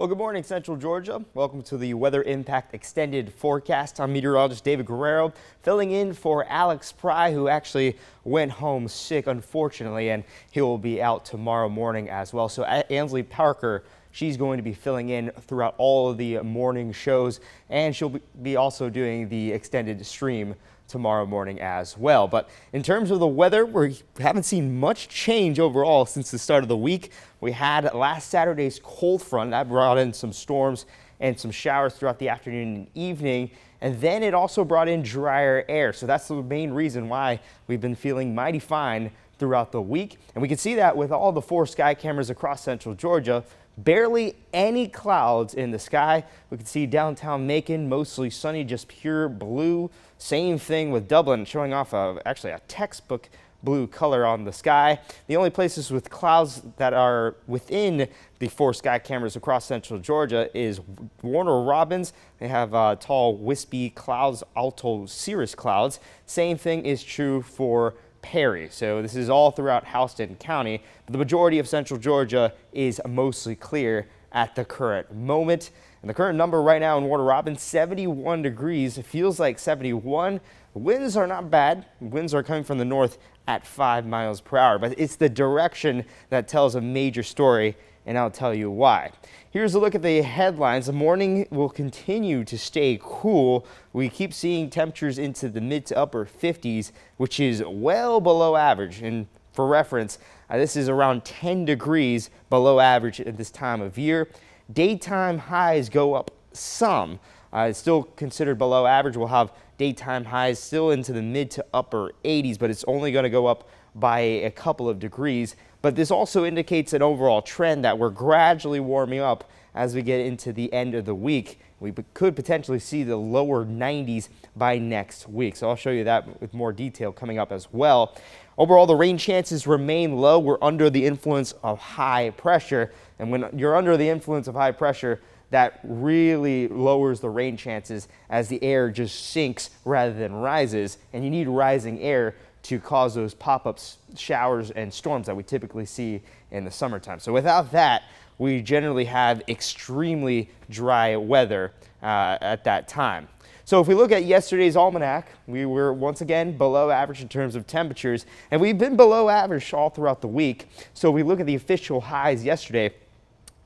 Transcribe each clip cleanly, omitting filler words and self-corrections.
Well, good morning, Central Georgia. Welcome to the Weather Impact Extended Forecast. I'm meteorologist David Guerrero, filling in for Alex Pry, who actually went home sick, unfortunately, and he will be out tomorrow morning as well. So Ansley Parker, she's going to be filling in throughout all of the morning shows, and she'll be also doing the extended stream tomorrow morning as well. But in terms of the weather, we haven't seen much change overall since the start of the week. We had last Saturday's cold front that brought in some storms and some showers throughout the afternoon and evening, and then it also brought in drier air. So that's the main reason why we've been feeling mighty fine throughout the week. And we can see that with all the 4 sky cameras across Central Georgia. Barely any clouds in the sky. We can see downtown Macon, mostly sunny, just pure blue. Same thing with Dublin, showing off actually a textbook blue color on the sky. The only places with clouds that are within the 4 sky cameras across Central Georgia is Warner Robins. They have tall, wispy clouds, alto cirrus clouds. Same thing is true for Perry. So this is all throughout Houston County, but the majority of Central Georgia is mostly clear at the current moment. And the current number right now in Warner Robins, 71 degrees. It feels like 71. The winds are not bad. Winds are coming from the north at 5 miles per hour, but it's the direction that tells a major story, and I'll tell you why. Here's a look at the headlines. The morning will continue to stay cool. We keep seeing temperatures into the mid to upper 50s, which is well below average. And for reference, this is around 10 degrees below average at this time of year. Daytime highs go up some. It's still considered below average. We'll have daytime highs still into the mid to upper 80s, but it's only going to go up by a couple of degrees. But this also indicates an overall trend that we're gradually warming up as we get into the end of the week. We could potentially see the lower 90s by next week. So I'll show you that with more detail coming up as well. Overall, the rain chances remain low. We're under the influence of high pressure. And when you're under the influence of high pressure, that really lowers the rain chances as the air just sinks rather than rises. And you need rising air to cause those pop-up showers and storms that we typically see in the summertime. So without that, we generally have extremely dry weather at that time. So if we look at yesterday's almanac, we were once again below average in terms of temperatures, and we've been below average all throughout the week. So if we look at the official highs yesterday,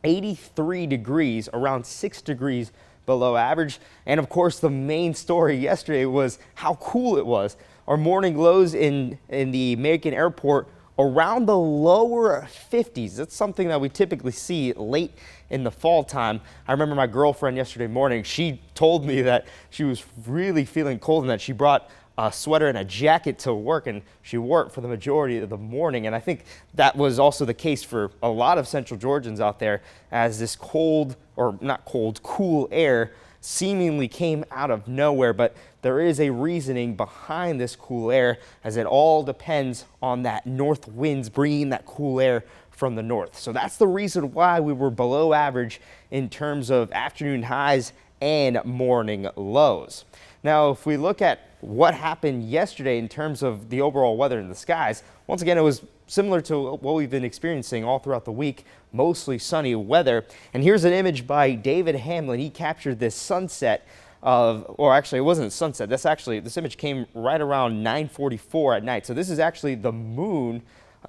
83 degrees, around 6 degrees below average. And of course, the main story yesterday was how cool it was. Our morning lows in the Macon airport around the lower 50s. That's something that we typically see late in the fall time. I remember my girlfriend yesterday morning, she told me that she was really feeling cold and that she brought a sweater and a jacket to work, and she wore it for the majority of the morning. And I think that was also the case for a lot of Central Georgians out there, as this cold, or not cold, cool air seemingly came out of nowhere. But there is a reasoning behind this cool air, as it all depends on that north winds bringing that cool air from the north. So that's the reason why we were below average in terms of afternoon highs and morning lows. Now, if we look at what happened yesterday in terms of the overall weather in the skies, once again, it was similar to what we've been experiencing all throughout the week, mostly sunny weather. And here's an image by David Hamlin. He captured this sunset or actually it wasn't sunset. This image came right around 9:44 at night. So this is actually the moon.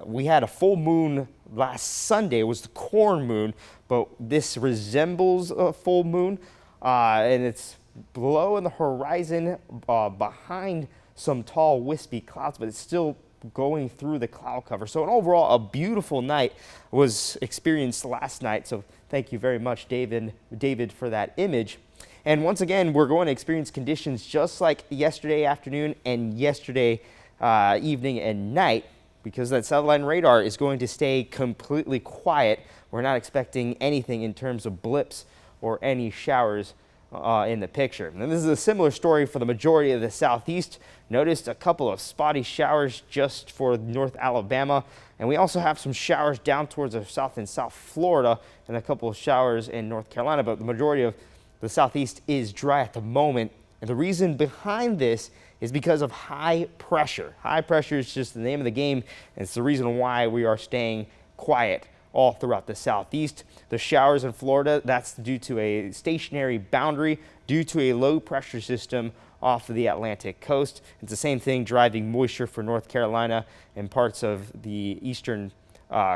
We had a full moon last Sunday. It was the corn moon, but this resembles a full moon, and it's below in the horizon behind some tall wispy clouds, but it's still going through the cloud cover. So overall, a beautiful night was experienced last night. So thank you very much, David, for that image. And once again, we're going to experience conditions just like yesterday afternoon and yesterday evening and night, because that satellite radar is going to stay completely quiet. We're not expecting anything in terms of blips or any showers in the picture. And this is a similar story for the majority of the southeast. Noticed a couple of spotty showers just for North Alabama, and we also have some showers down towards the south in South Florida and a couple of showers in North Carolina, but the majority of the southeast is dry at the moment. And the reason behind this is because of high pressure. High pressure is just the name of the game, and it's the reason why we are staying quiet all throughout the southeast. The showers in Florida, that's due to a stationary boundary due to a low pressure system off of the Atlantic coast. It's the same thing driving moisture for North Carolina and parts of the eastern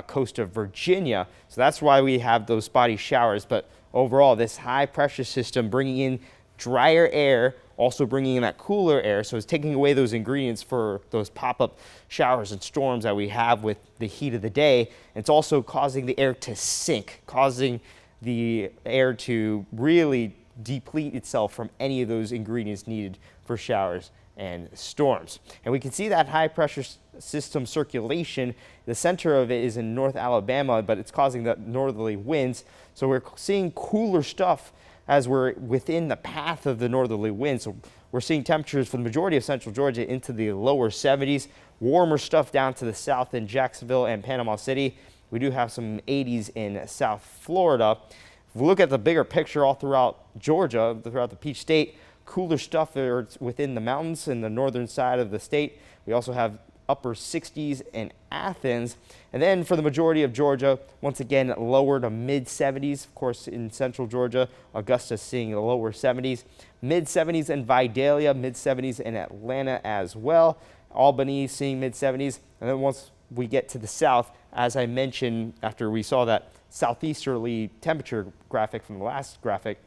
coast of Virginia. So that's why we have those spotty showers. But overall, this high pressure system bringing in drier air, also bringing in that cooler air. So it's taking away those ingredients for those pop-up showers and storms that we have with the heat of the day. It's also causing the air to sink, causing the air to really deplete itself from any of those ingredients needed for showers and storms. And we can see that high pressure system circulation. The center of it is in North Alabama, but it's causing the northerly winds. So we're seeing cooler stuff as we're within the path of the northerly wind. So we're seeing temperatures for the majority of central Georgia into the lower 70s, warmer stuff down to the south in Jacksonville and Panama City. We do have some 80s in South Florida. If we look at the bigger picture all throughout Georgia, throughout the Peach State, cooler stuff within the mountains in the northern side of the state. We also have upper 60s in Athens. And then for the majority of Georgia, once again, lower to mid 70s. Of course, in central Georgia, Augusta seeing the lower 70s. Mid 70s in Vidalia, mid 70s in Atlanta as well. Albany seeing mid 70s. And then once we get to the south, as I mentioned, after we saw that southeasterly temperature graphic from the last graphic,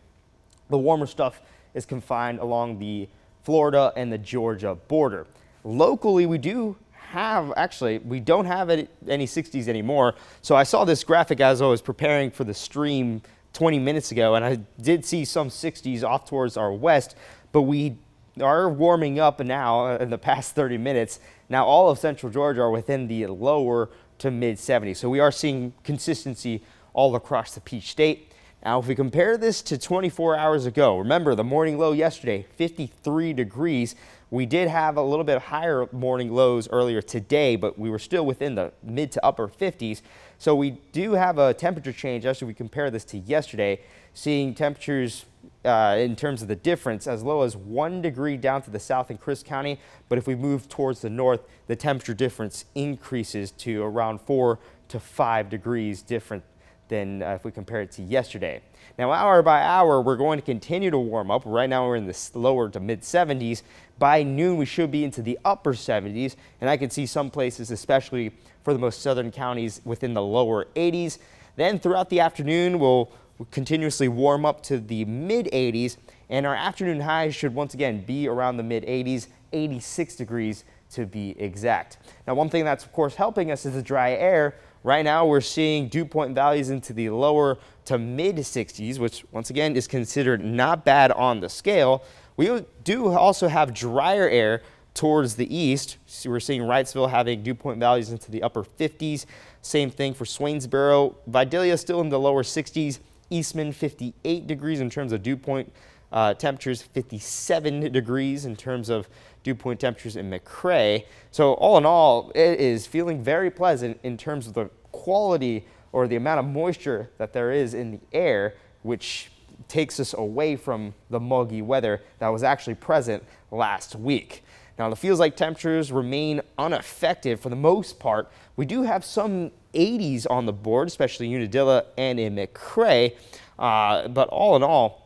the warmer stuff is confined along the Florida and the Georgia border. Locally, we don't have any 60s anymore. So I saw this graphic as I was preparing for the stream 20 minutes ago, and I did see some 60s off towards our west, but we are warming up now in the past 30 minutes. Now all of central Georgia are within the lower to mid 70s. So we are seeing consistency all across the Peach State. Now, if we compare this to 24 hours ago, remember the morning low yesterday, 53 degrees. We did have a little bit higher morning lows earlier today, but we were still within the mid to upper 50s. So we do have a temperature change as we compare this to yesterday, seeing temperatures in terms of the difference as low as 1 degree down to the south in Chris County. But if we move towards the north, the temperature difference increases to around 4 to 5 degrees different than if we compare it to yesterday. Now, hour by hour, we're going to continue to warm up. Right now, we're in the lower to mid 70s. By noon, we should be into the upper 70s, and I can see some places, especially for the most southern counties, within the lower 80s. Then throughout the afternoon, we'll continuously warm up to the mid 80s, and our afternoon highs should once again be around the mid 80s, 86 degrees to be exact. Now, one thing that's of course helping us is the dry air. Right now, we're seeing dew point values into the lower to mid 60s, which once again is considered not bad on the scale. We do also have drier air towards the east. So we're seeing Wrightsville having dew point values into the upper 50s. Same thing for Swainsboro. Vidalia still in the lower 60s. Eastman 58 degrees in terms of dew point temperatures, 57 degrees in terms of dew point temperatures in McRae. So all in all, it is feeling very pleasant in terms of the quality or the amount of moisture that there is in the air, which takes us away from the muggy weather that was actually present last week. Now, the feels like temperatures remain unaffected for the most part. We do have some 80s on the board, especially Unadilla and in McRae, but all in all,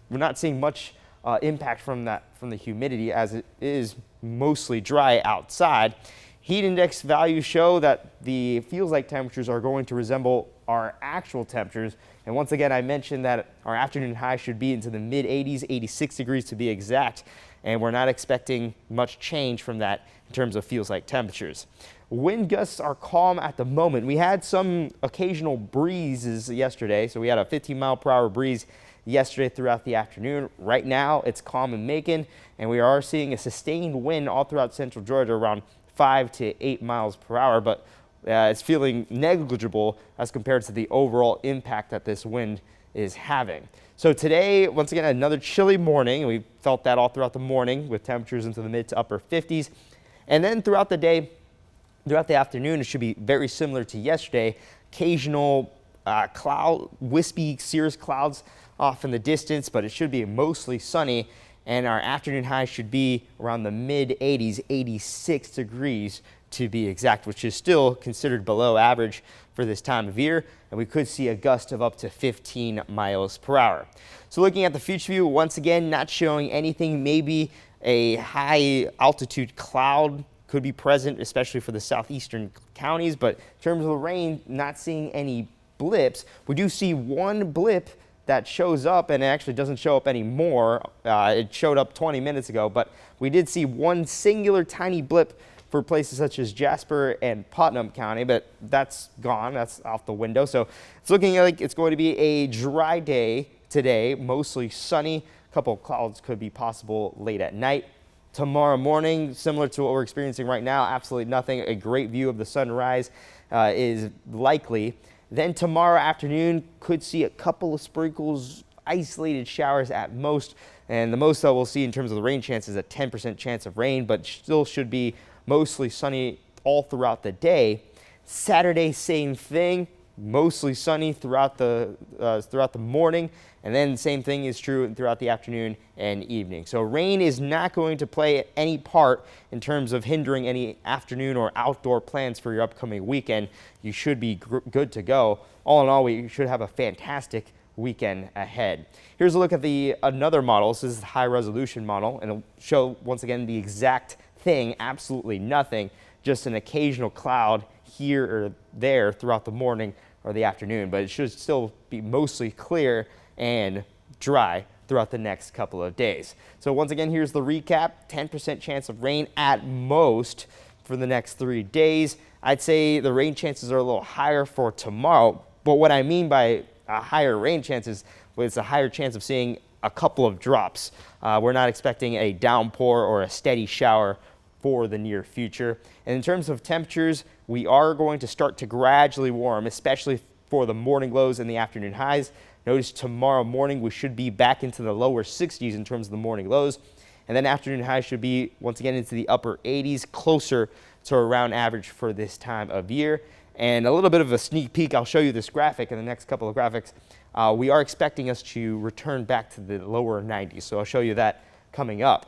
we're not seeing much impact from the humidity, as it is mostly dry outside. Heat index values show that the feels like temperatures are going to resemble our actual temperatures. And once again, I mentioned that our afternoon high should be into the mid 80s, 86 degrees to be exact. And we're not expecting much change from that in terms of feels like temperatures. Wind gusts are calm at the moment. We had some occasional breezes yesterday. So we had a 15-mile-per-hour breeze yesterday throughout the afternoon. Right now, it's calm in Macon, and we are seeing a sustained wind all throughout central Georgia around 5 to 8 miles per hour, but it's feeling negligible as compared to the overall impact that this wind is having. So today, once again, another chilly morning. We felt that all throughout the morning with temperatures into the mid to upper 50s. And then throughout the day, throughout the afternoon, it should be very similar to yesterday. Occasional wispy cirrus clouds off in the distance, but it should be mostly sunny. And our afternoon high should be around the mid 80s, 86 degrees to be exact, which is still considered below average for this time of year, and we could see a gust of up to 15 miles per hour. So looking at the future view, once again, not showing anything. Maybe a high altitude cloud could be present, especially for the southeastern counties, but in terms of the rain, not seeing any blips. We do see one blip that shows up, and it actually doesn't show up anymore. It showed up 20 minutes ago, but we did see one singular tiny blip for places such as Jasper and Putnam County, but that's gone. That's out the window. So it's looking like it's going to be a dry day today, mostly sunny. A couple of clouds could be possible late at night. Tomorrow morning, similar to what we're experiencing right now, absolutely nothing. A great view of the sunrise is likely. Then tomorrow afternoon, could see a couple of sprinkles, isolated showers at most. And the most that we'll see in terms of the rain chance is a 10% chance of rain, but still should be mostly sunny all throughout the day. Saturday, same thing, mostly sunny throughout the morning, and then same thing is true throughout the afternoon and evening. So rain is not going to play any part in terms of hindering any afternoon or outdoor plans for your upcoming weekend. You should be good to go. All in all, we should have a fantastic weekend ahead. Here's a look at another model. This is the high resolution model, and it'll show once again the exact thing, absolutely nothing, just an occasional cloud here or there throughout the morning or the afternoon, but it should still be mostly clear and dry throughout the next couple of days. So once again, here's the recap. 10% chance of rain at most for the next 3 days. I'd say the rain chances are a little higher for tomorrow, but what I mean by higher rain chances is a higher chance of seeing a couple of drops. We're not expecting a downpour or a steady shower for the near future. And in terms of temperatures, we are going to start to gradually warm, especially for the morning lows and the afternoon highs. Notice tomorrow morning we should be back into the lower 60s in terms of the morning lows, and then afternoon highs should be once again into the upper 80s, closer to around average for this time of year. And a little bit of a sneak peek, I'll show you this graphic in the next couple of graphics. We are expecting us to return back to the lower 90s, so I'll show you that coming up.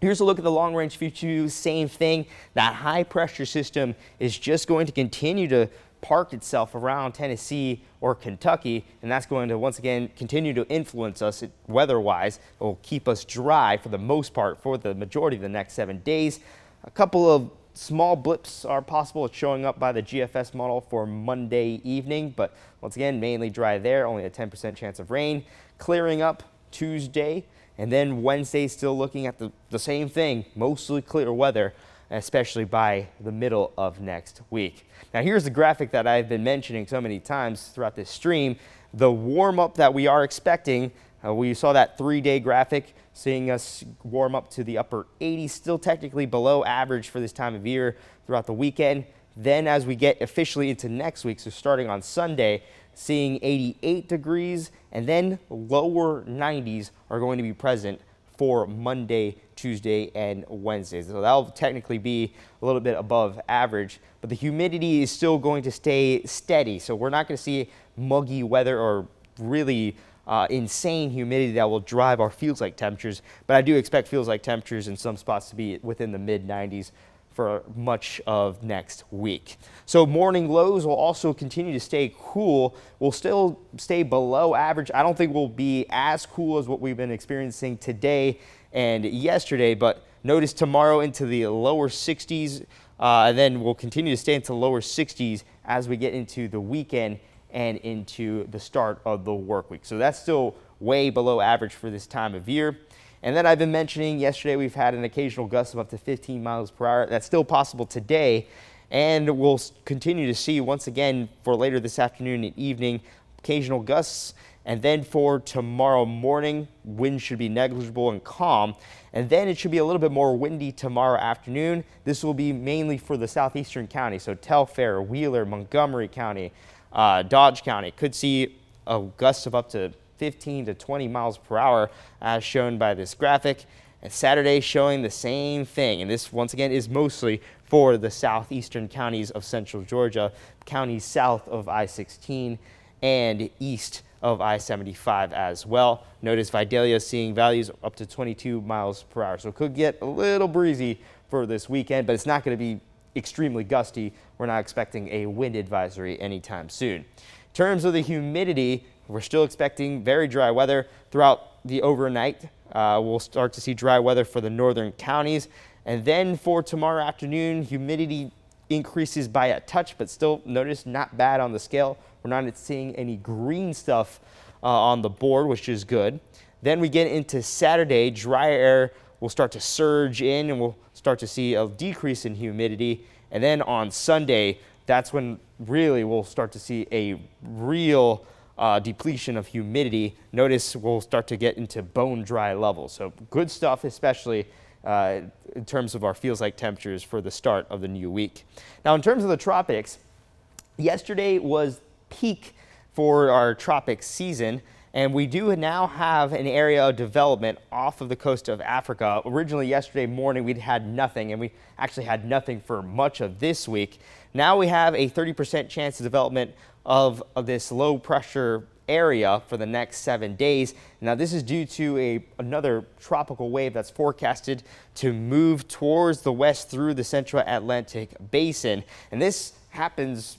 Here's a look at the long-range future. Same thing. That high-pressure system is just going to continue to park itself around Tennessee or Kentucky, and that's going to once again continue to influence us weather-wise. It will keep us dry for the most part for the majority of the next 7 days. A couple of small blips are possible. It's showing up by the GFS model for Monday evening, but once again, mainly dry there, only a 10% chance of rain. Clearing up Tuesday. And then Wednesday, still looking at the same thing, mostly clear weather, especially by the middle of next week. Now here's the graphic that I've been mentioning so many times throughout this stream. The warm-up that we are expecting, we saw that 3-day graphic seeing us warm up to the upper 80s, still technically below average for this time of year throughout the weekend. Then as we get officially into next week, so starting on Sunday, seeing 88 degrees, and then lower 90s are going to be present for Monday, Tuesday, and Wednesday. So that'll technically be a little bit above average, but the humidity is still going to stay steady. So we're not going to see muggy weather or really insane humidity that will drive our feels-like temperatures, but I do expect feels-like temperatures in some spots to be within the mid-90s for much of next week. So morning lows will also continue to stay cool. We'll still stay below average. I don't think we'll be as cool as what we've been experiencing today and yesterday, but notice tomorrow into the lower 60s, and then we'll continue to stay into lower 60s as we get into the weekend and into the start of the work week. So that's still way below average for this time of year. And then I've been mentioning yesterday we've had an occasional gust of up to 15 miles per hour. That's still possible today, and we'll continue to see once again for later this afternoon and evening occasional gusts. And then for tomorrow morning, winds should be negligible and calm. And then it should be a little bit more windy tomorrow afternoon. This will be mainly for the southeastern counties, so Telfair, Wheeler, Montgomery County, Dodge County. Could see a gust of up to 15 to 20 miles per hour as shown by this graphic. And Saturday showing the same thing. And this once again is mostly for the southeastern counties of central Georgia, counties south of I-16 and east of I-75 as well. Notice Vidalia seeing values up to 22 miles per hour. So it could get a little breezy for this weekend, but it's not going to be extremely gusty. We're not expecting a wind advisory anytime soon. In terms of the humidity, we're still expecting very dry weather throughout the overnight. We'll start to see dry weather for the northern counties. And then for tomorrow afternoon, humidity increases by a touch, but still notice not bad on the scale. We're not seeing any green stuff on the board, which is good. Then we get into Saturday, dry air will start to surge in and we'll start to see a decrease in humidity. And then on Sunday, that's when really we'll start to see a real depletion of humidity. Notice we'll start to get into bone dry levels. So good stuff, especially in terms of our feels like temperatures for the start of the new week. Now, in terms of the tropics, yesterday was peak for our tropic season, and we do now have an area of development off of the coast of Africa. Originally yesterday morning we'd had nothing, and we actually had nothing for much of this week. Now we have a 30% chance of development of this low pressure area for the next 7 days. Now this is due to another tropical wave that's forecasted to move towards the west through the central Atlantic basin, and this happens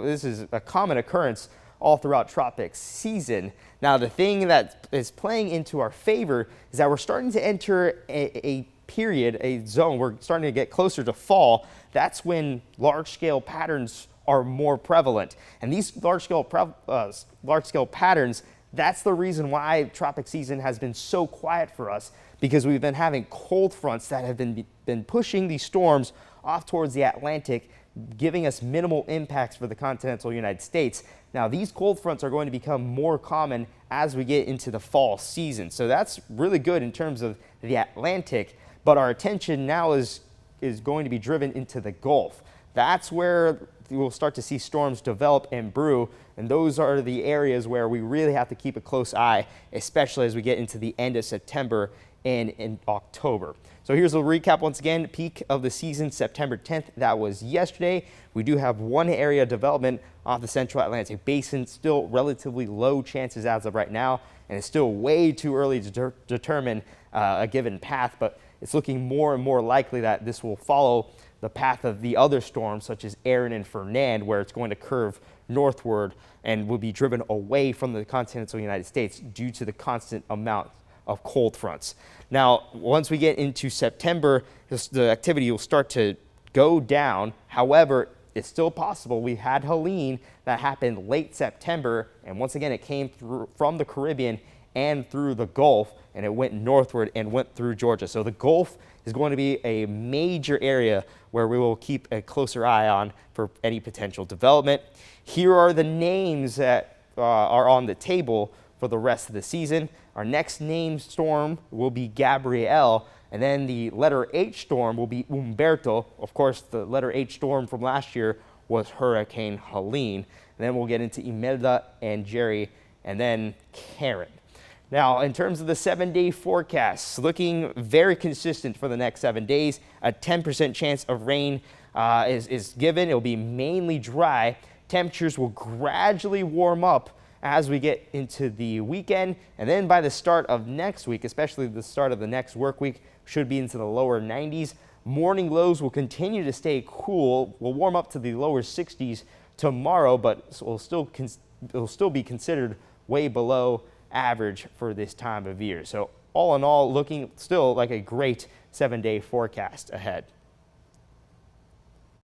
this is a common occurrence all throughout tropics season. Now the thing that is playing into our favor is that we're starting to enter a period, a zone, we're starting to get closer to fall. That's when large-scale patterns are more prevalent. And these large-scale patterns, that's the reason why tropic season has been so quiet for us, because we've been having cold fronts that have been pushing these storms off towards the Atlantic, giving us minimal impacts for the continental United States. Now, these cold fronts are going to become more common as we get into the fall season. So that's really good in terms of the Atlantic, but our attention now is going to be driven into the Gulf. That's where we'll start to see storms develop and brew, and those are the areas where we really have to keep a close eye, especially as we get into the end of September and in October. So here's a recap once again. Peak of the season, September 10th. That was yesterday. We do have one area development off the central Atlantic basin. Still relatively low chances as of right now, and it's still way too early to determine a given path, but it's looking more and more likely that this will follow the path of the other storms, such as Aaron and Fernand, where it's going to curve northward and will be driven away from the continental United States due to the constant amount of cold fronts. Now, once we get into September, the activity will start to go down. However, it's still possible. We had Helene that happened late September, and once again, it came through from the Caribbean and through the Gulf, and it went northward and went through Georgia. So the Gulf is going to be a major area where we will keep a closer eye on for any potential development. Here are the names that are on the table for the rest of the season. Our next named storm will be Gabrielle, and then the letter H storm will be Humberto. Of course, the letter H storm from last year was Hurricane Helene. And then we'll get into Imelda and Jerry, and then Karen. Now, in terms of the 7-day forecast, looking very consistent for the next 7 days. A 10% chance of rain is given. It will be mainly dry. Temperatures will gradually warm up as we get into the weekend, and then by the start of next week, especially the start of the next work week, should be into the lower 90s. Morning lows will continue to stay cool. We'll warm up to the lower 60s tomorrow, but it'll still be considered way below average for this time of year. So all in all, looking still like a great 7-day forecast ahead.